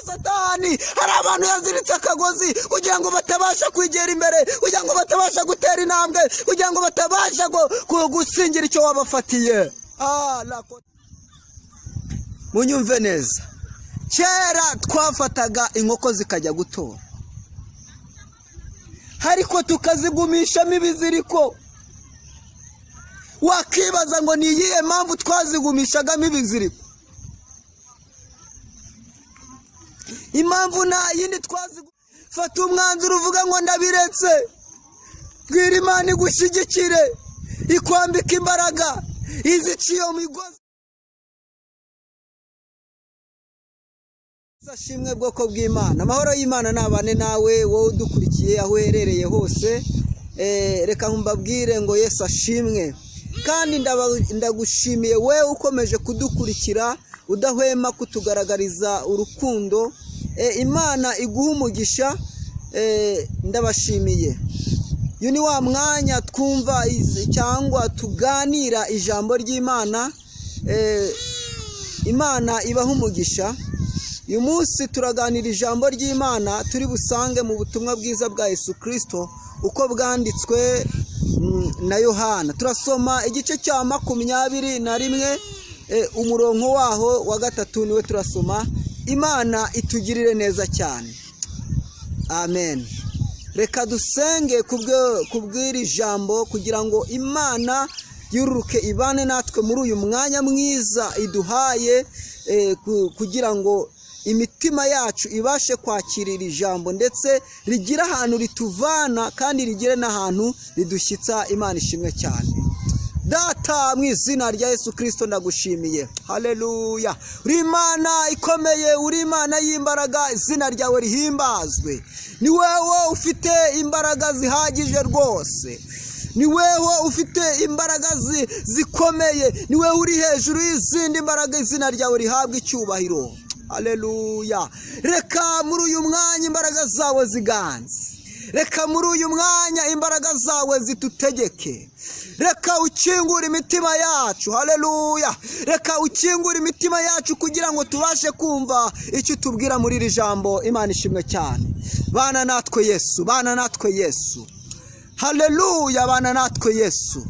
Satani hari abantu yaziritse akagozi kugira ngo batabasha kwigera imbere, kugira ngo batabasha gutera intambwe, kugira ngo batabasha gusingira icyo wabafatiye. Munyumve neza, kera twafataga inkoko zikajya gutora, ariko tukazigumishamo ibiziriko. Wakibaza ngo ni iyihe mpamvu twazigumishagamo ibiziriko? Impamvu nta yindi, fata umwanzuro uvuga ngo ndabiretse. Bwira Imana igushyigikire, ikwambika imbaraga, iziciye migozi. Sashimwe bwoko bw'Imana, amahoro y'Imana nabane nawe wowe udukurikiye aho uherereye hose. Reka mbabwire ngo Yesu ashimwe, kandi ndagushimiye wewe ukomeje kudukurikira udahwema kutugaragariza urukundo. Imana iguha umugisha, ndabashimiye. Uyu ni wa mwanya twumva cyangwa tuganira ijambo ry'Imana. Imana ibaha umugisha. Uyu munsi turaganira ijambo ry'Imana turi busange mu butumwa bwiza bwa Yesu Kristo uko bwanditswe na Yohana. Turasoma igice cya 21 umurongo waho wa 3 niwe turasoma. Imana itugirire neza cyane. Amen. Reka dusenge kubw'iri jambo kugira ngo Imana yururuke ibane natwe muri uyu mwanya mwiza iduhaye, kugira ngo imitima yacu ibashe kwakirira ijambo ndetse rigira ahantu rituvana kandi rigire n'ahantu ridushyitsa. Imana ishimwe cyane. Data, mu izina rya Yesu Kristo ndagushimiye. Haleluya. Uri Imana ikomeye, uri Imana y'imbaraga, izina ryawe rihimbazwe. Ni wewe ufite imbaraga zihagije rwose, ni wewe ufite imbaraga zikomeye, ni wewe uri hejuru y'izindi mbaraga, izina ryawe rihabwa icyubahiro. Haleluya. Reka muri uyu mwanya imbaraga zawe ziganze, reka muri uyu mwanya imbaraga zawe zitutegeke. Reka ukingure imitima yacu. Haleluya. Reka ukingure imitima yacu kugira ngo tubashe kumva icyo tubwira muri iri jambo. Imana ishimwe cyane. Bana natwe Yesu, bana natwe Yesu. Haleluya, bana natwe Yesu.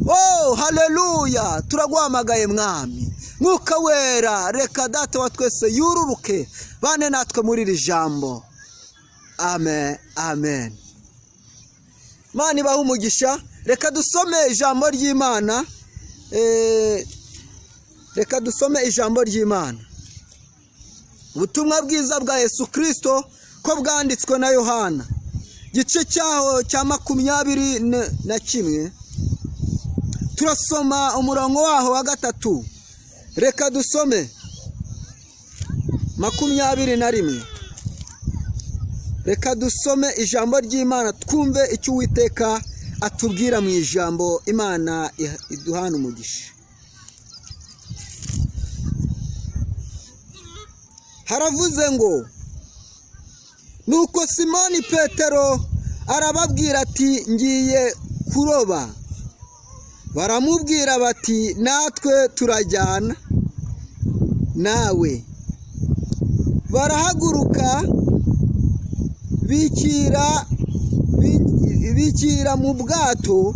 Oh, haleluya. Turaguhamagaye mwami. Mwuka wera, reka Data wa twese yururuke bane natwe muri iri jambo. Amen, amen. Imana ibahe umugisha. Reka dusome ijambo ry'Imana. Reka dusome ijambo ry'Imana. Ubutumwa bwiza bwa Yesu Kristo ko bwanditswe na Yohana. Gice cyaho cya 21. Turasoma umurongo waho wa 3. Reka dusome 21. Reka dusome ijambo ry'Imana twumve icyo Uwiteka atubwira mu ijambo. Imana iduhana umugisha. Haravuze ngo, nuko Simoni Petero arababwira ati ngiye kuroba. Baramubwira bati natwe turajyana nawe. Barahaguruka bikira mu bwato,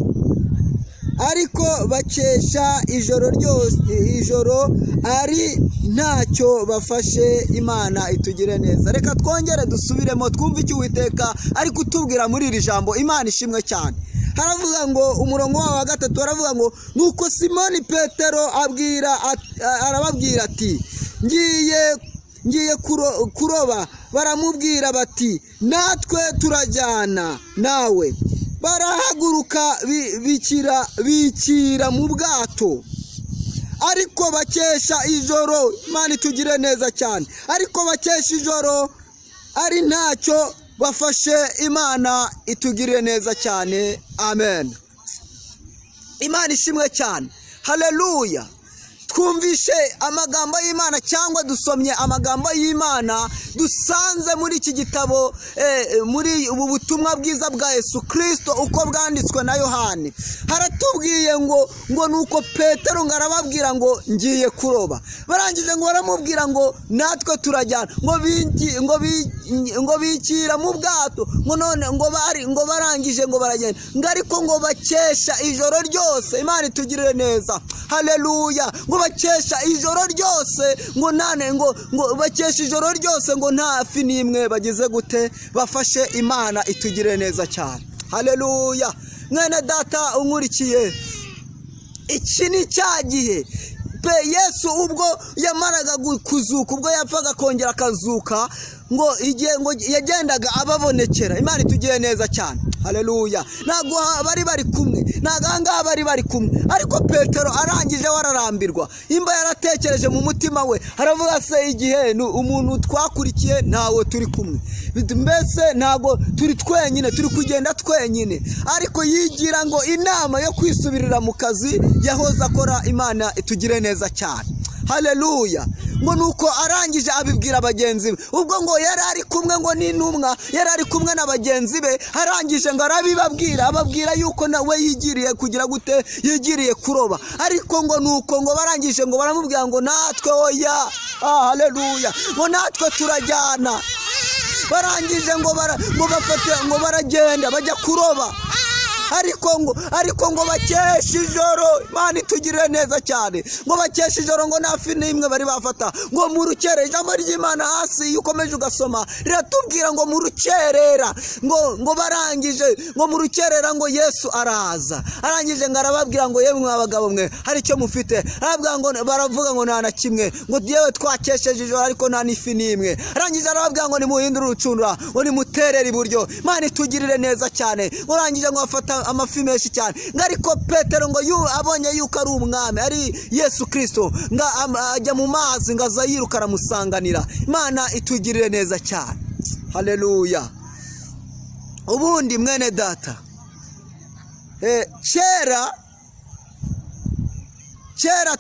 ariko bakesha ijoro ryose, ijoro ari ntacyo bafashe. Imana itugire neza. Reka twongere dusubiremo twumve icyo Uwiteka ari kutubwira muri iri jambo. Imana ishimwe cyane. Haravuga ngo umurongo wa 3 haravuga ngo, nuko Simoni Petero arababwira ati ngiye kuroba. Baramubwira bati natwe turajyana nawe. Barahaguruka bikira mu bwato, ariko bakesha ijoro. Imana itugire neza cyane. Ariko bakesha ijoro ari ntacyo bafashe. Imana itugire neza cyane. Amen. Imana ishimwe cyane. Haleluya. twumvishe amagambo y'Imana cyangwa dusomye amagambo y'Imana dusanze muri iki gitabo muri ubu butumwa bwiza bwa Yesu Kristo uko bwanditswe na Yohani. Haratubwiye ngo nuko Petero ngarababwira ngo ngiye kuroba. Barangije ngo baramubwira ngo natwe turajyana, ngo bikira mu bwato, ngo none ngo barangije ngo baragenda, ngo ariko ngo bakesha ijoro ryose. Imana itugirire neza, haleluya. Ngo bakesha ijoro ryose, ngo bakesha ijoro ryose, ngo nta fi n'imwe bagize gute bafashe. Imana itugirire neza cyane, haleluya. Mwene data unkurikiye, iki ni cya gihe Yesu ubwo yamaraga kuzuka, ubwo yapfaga kongera akazuka, ngo igihe ngo yagendaga ababonekera. Imana itugire neza cyane, haleluya. Ntabwo bari kumwe, ntabwo bari kumwe, ariko Petero arangije wararambirwa. Imba yaratekereje mu mutima we, aravuga se igihe umuntu twakurikiye ntawe turi kumwe, mbese ntabwo turi twenyine, turi kugenda twenyine. Ariko yigira ngo inama yo kwisubirira mu kazi yahoze akora. Imana itugire neza cyane, haleluya. Ngo nuko arangije abibwira bagenzi be, ubwo ngo yari ari kumwe ngo n'intumwa, yari ari kumwe na bagenzi be. Arangije ngo arabibabwira, ababwira yuko nawe yigiriye kugira gute, yigiriye kuroba. Ariko ngo nuko ngo barangije ngo baramubwira ngo natwe oya, haleluya, ngo natwe turajyana. Barangije ngo bafate ngo baragenda bajya kuroba. ariko ngo bakesha ijoro. Imana itugirire neza cyane, ngo bakesha ijoro, ngo nta fi n'imwe bari bafata. Ngo mu rukerera, ijambo ry'Imana hasi iyo ukomeje ugasoma riratubwira ngo mu rukerera, ngo barangije ngo mu rukerera ngo Yesu araza. Arangije ngo arababwira ngo yemwe abagabo mwe hari icyo mufite. Baravuga ngo nta na kimwe, ngo yewe twakesheje ijoro ariko nta n'ifi n'imwe. Arangije arababwira ngo nimuhindure urucundura, ngo nimuterere iburyo. Imana itugirire neza cyane. Ngo arangije ngo afata amafi menshi cyane. Ngo ariko Petero ngo abonye yuko ari umwami, ari Yesu Kristo, ngo ajya mu mazi, ngo aza yiruka aramusanganira. Imana itugirire neza cyane, haleluya. Ubundi mwene data, kera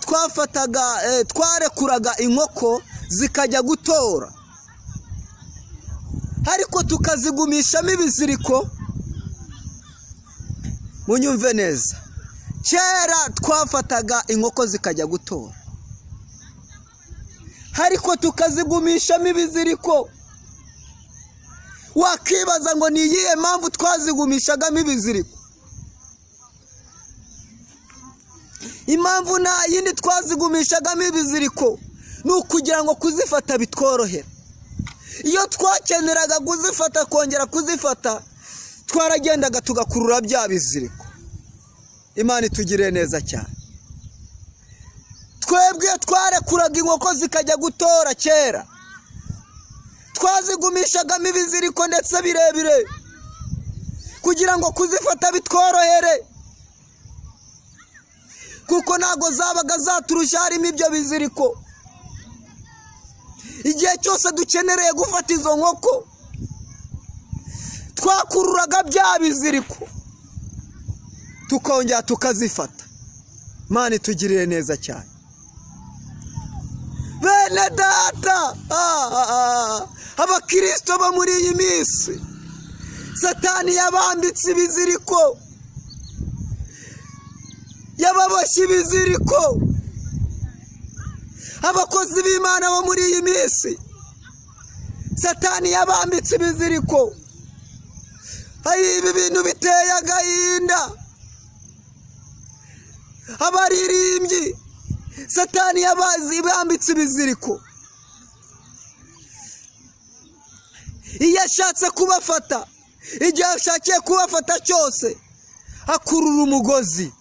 twarekuraga inkoko zikajya gutora, ariko tukazigumishamo ibiziriko. Munyumve neza, kera twafataga inkoko zikajya gutora, ariko tukazigumishamo ibiziriko. Wakibaza ngo ni iyihe mpamvu twazigumishagamo ibiziriko? Impamvu nta yindi twazigumishagamo ibiziriko, ni ukugira ngo kuzifata bitworohera. Iyo twakeneraga kuzifata kongera kuzifata, twaragendaga tugakurura bya biziriko. Imana itugirire neza cyane. Twebwe twarekuraga inkoko zikajya gutora kera, twazigumishagamo ibiziriko ndetse birebire kugira ngo kuzifata bitworohere, kuko ntago zabaga zaturusha harimo ibyo biziriko. Igihe cyose dukenereye gufata izo nkoko, twakururaga bya biziriko tukongera tukazifata. Imana itugirire neza cyane. Bene data, abakristo bo muri iyi minsi, Satani yabambitse ibiziriko, yababoshye ibiziriko. Abakozi b'Imana bo muri iyi minsi, Satani yabambitse ibiziriko. Ibi bintu biteye agahinda. Abaririmbyi, Satani yabambitse ibiziriko. Iyo ashatse kubafata, igihe ashakiye kubafata cyose, akurura umugozi.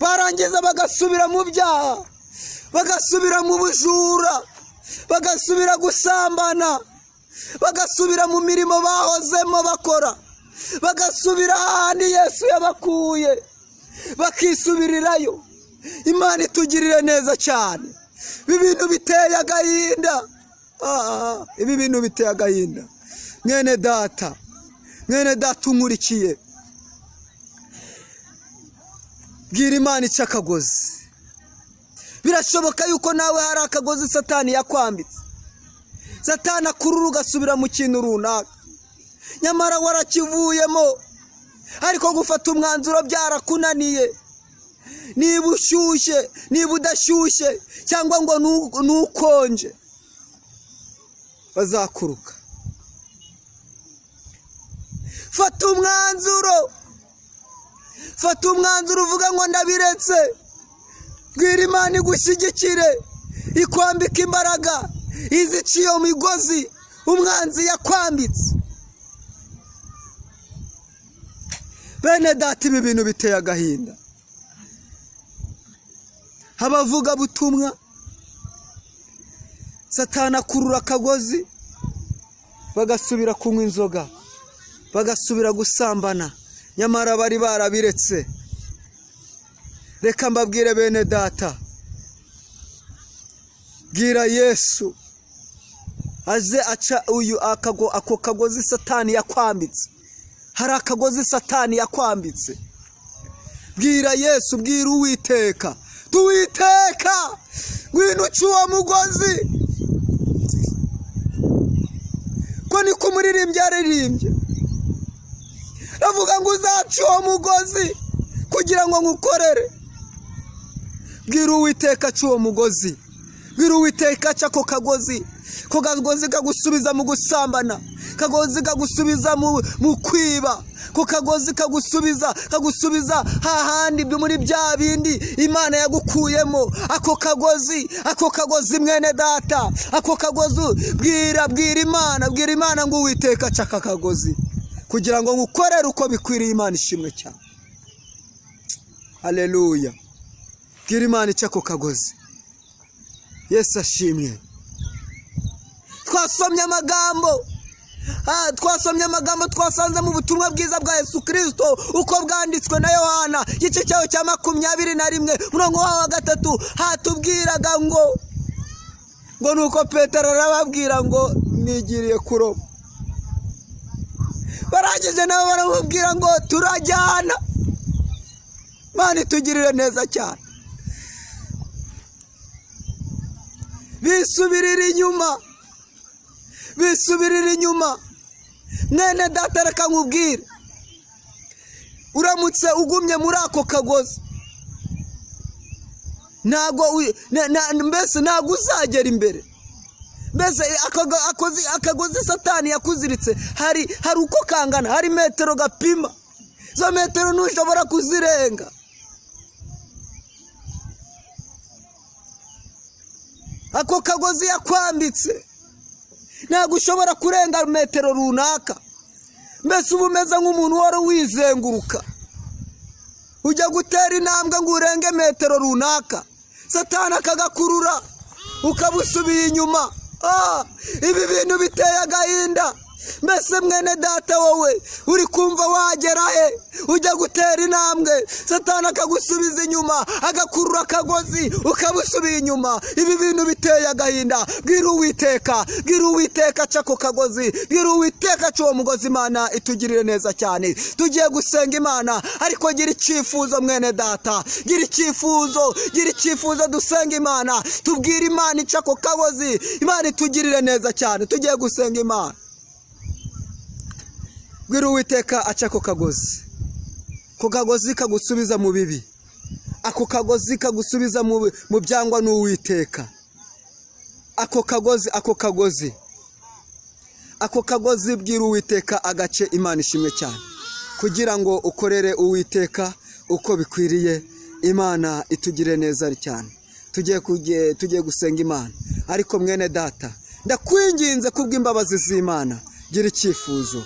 Barangiza bagasubira mu byaha, bagasubira mu bujura, bagasubira gusambana, bagasubira mu mirimo bahozemo bakora, bagasubira ahandi Yesu yabakuye, bakisubirirayo. Imana itugirire neza cyane. Ibi bintu biteye agahinda, ibi bintu biteye agahinda. Mwene data unkurikiye, bwira Imana icakagozi. birashoboka yuko nawe hari akagozi satani yakwambitse, satani akurura ugasubira mu kintu runaka, nyamara warakivuyemo, ariko gufata umwanzuro byarakunaniye. Niba ushyushye, niba udashyushye, cyangwa ngo nukonje, bazakuruka. Fata umwanzuro uvuga ngo ndabiretse. Bwira Imana igushyigikire, ikwambika imbaraga, izica iyo migozi umwanzi yakwambitse. Bene data, ibi bintu biteye agahinda. Abavuga butumwa, satani akurura akagozi, bagasubira kunywa inzoga, bagasubira gusambana, nyamara bari barabiretse. Reka mbabwire bene data, bwira Yesu aze aca ako kagozi satani yakwambitse. Hari akagozi satani yakwambitse. Bwira Yesu, bwira Uwiteka, Uwiteka ngwino uca uwo mugozi. Ko niko umuririmbyi yaririmbye, avuga ngo uzaca uwo mugozi kugira ngo ngukorere. Bwira Uwiteka aca uwo mugozi, bwira Uwiteka aca ako kagozi. Ko kagozi kagusubiza mu gusambana, kagozi kagusubiza mu kwiba, ko kagozi kagusubiza hahandi muri bya bindi Imana yagukuyemo. Ako kagozi mwene data, ako kagozi bwira Imana ngo Uwiteka aca aka kagozi kugira ngo ngukorere uko bikwiriye. Imana ishimwe cyane, haleluya. Bwira Imana ica ako kagozi. Yesu ashimwe. Twasomye amagambo twasanze mu butumwa bwiza bwa Yesu Kristo uko bwanditswe na Yohana igice cyayo cya 21 umurongo wa 3. Hatubwiraga ngo nuko Petero arababwira ngo nigiriye kuroba. Barangije nabo baramubwira ngo turajyana. Mani tugirire neza cyane. Bisubirira inyuma. Mwene data, reka nkubwire, uramutse ugumye muri ako kagozi, mbese ntabwo uzagera imbere. Mbese akagozi satani yakuziritse hari uko kangana, hari metero gapima. Zo metero ntushobora kuzirenga. Ako kagozi yakwambitse ntabwo ushobora kurenga metero runaka. Mbese uba umeze nk'umuntu wari wizenguruka, ujya gutera intambwe ngo urenge metero runaka, satani akagakurura ukabusubiye inyuma. Ibi bintu biteye agahinda. Mbese mwene data, wowe uri kumva wagera he? Ujya gutera intambwe, satani akagusubiza inyuma, agakurura akagozi ukabusubiye inyuma. Ibi bintu biteye agahinda. Bwira Uwiteka aca ako kagozi, bwira Uwiteka aca uwo mugozi. Imana itugirire neza cyane. Tugiye gusenga Imana, ariko gira icyifuzo mwene data, gira icyifuzo dusenga Imana, tubwire Imana ica ako kagozi. Imana itugirire neza cyane. Tugiye gusenga Imana. Bwira Uwiteka aca ako kagozi. Ako kagozi kagusubiza mu bibi, ako kagozi kagusubiza mu byangwa n'Uwiteka. Ako kagozi bwira Uwiteka agace. Imana ishimwe cyane, kugira ngo ukorere Uwiteka uko bikwiriye. Imana itugire neza cyane. Tugiye gusenga Imana, ariko mwene data, ndakwinginze kubw'imbabazi z'Imana, gira icyifuzo.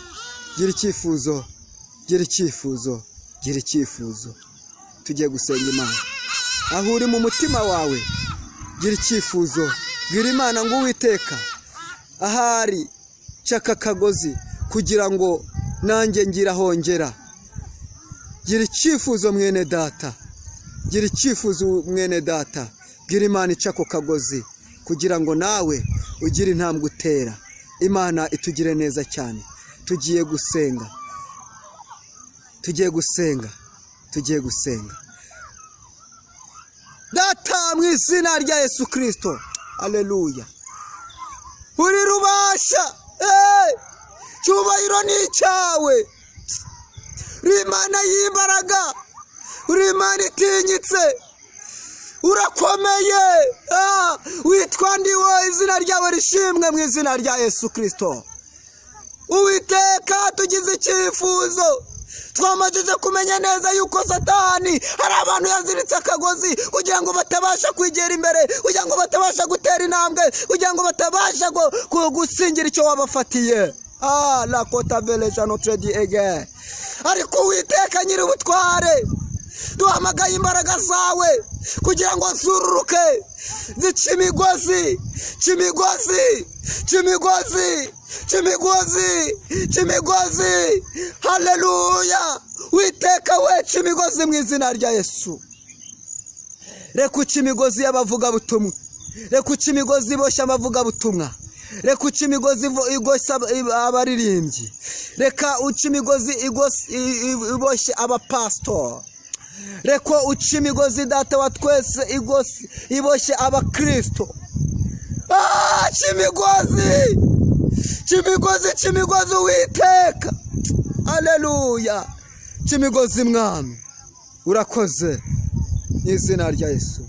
Tugiye gusenga Imana. Aho uri mu mutima wawe, gira icyifuzo. Bwira Imana ngo Uwiteka ahari caka kagozi kugira ngo nanjye ngira hongera. Gira icyifuzo mwene data. Bwira Imana ica ako kagozi kugira ngo nawe ugire intambwe utera. Imana itugire neza cyane. Tugiye gusenga. Data mu izina rya Yesu Kristo. Haleluya. Uri rubasha, cyubahiro ni icyawe. Uri Imana y'imbaraga, uri Imana itinyitse, urakomeye. Witwa ndiwe, izina ryawe rishimwe mu izina rya Yesu Kristo. Uwiteka, tugize icyifuzo, twamajije kumenya neza yuko Satani hari abantu yaziritse akagozi kugira ngo batabasha kwigera imbere, kugira ngo batabasha gutera intambwe, kugira ngo batabasha gusingira icyo wabafatiye. La kota veleja notre Dieu ege. Ariko Uwiteka nyiri ubutware, duhamagaye imbaraga zawe kugira ngo zururuke, zica imigozi, cy'imigozi. Haleluya. Uwiteka, weca imigozi mu izina rya Yesu. Reka uca imigozi y'abavuga butumwa, reka uca imigozi iboshya abavuga butumwa, reka uca imigozi igoshya abaririmbyi, reka uca imigozi iboshye abapastor, reka uca imigozi data wa twese iboshye abakristo. Cy'imigozi Uwiteka. Haleluya. Cy'imigozi mwami, urakoze mu izina rya Yesu.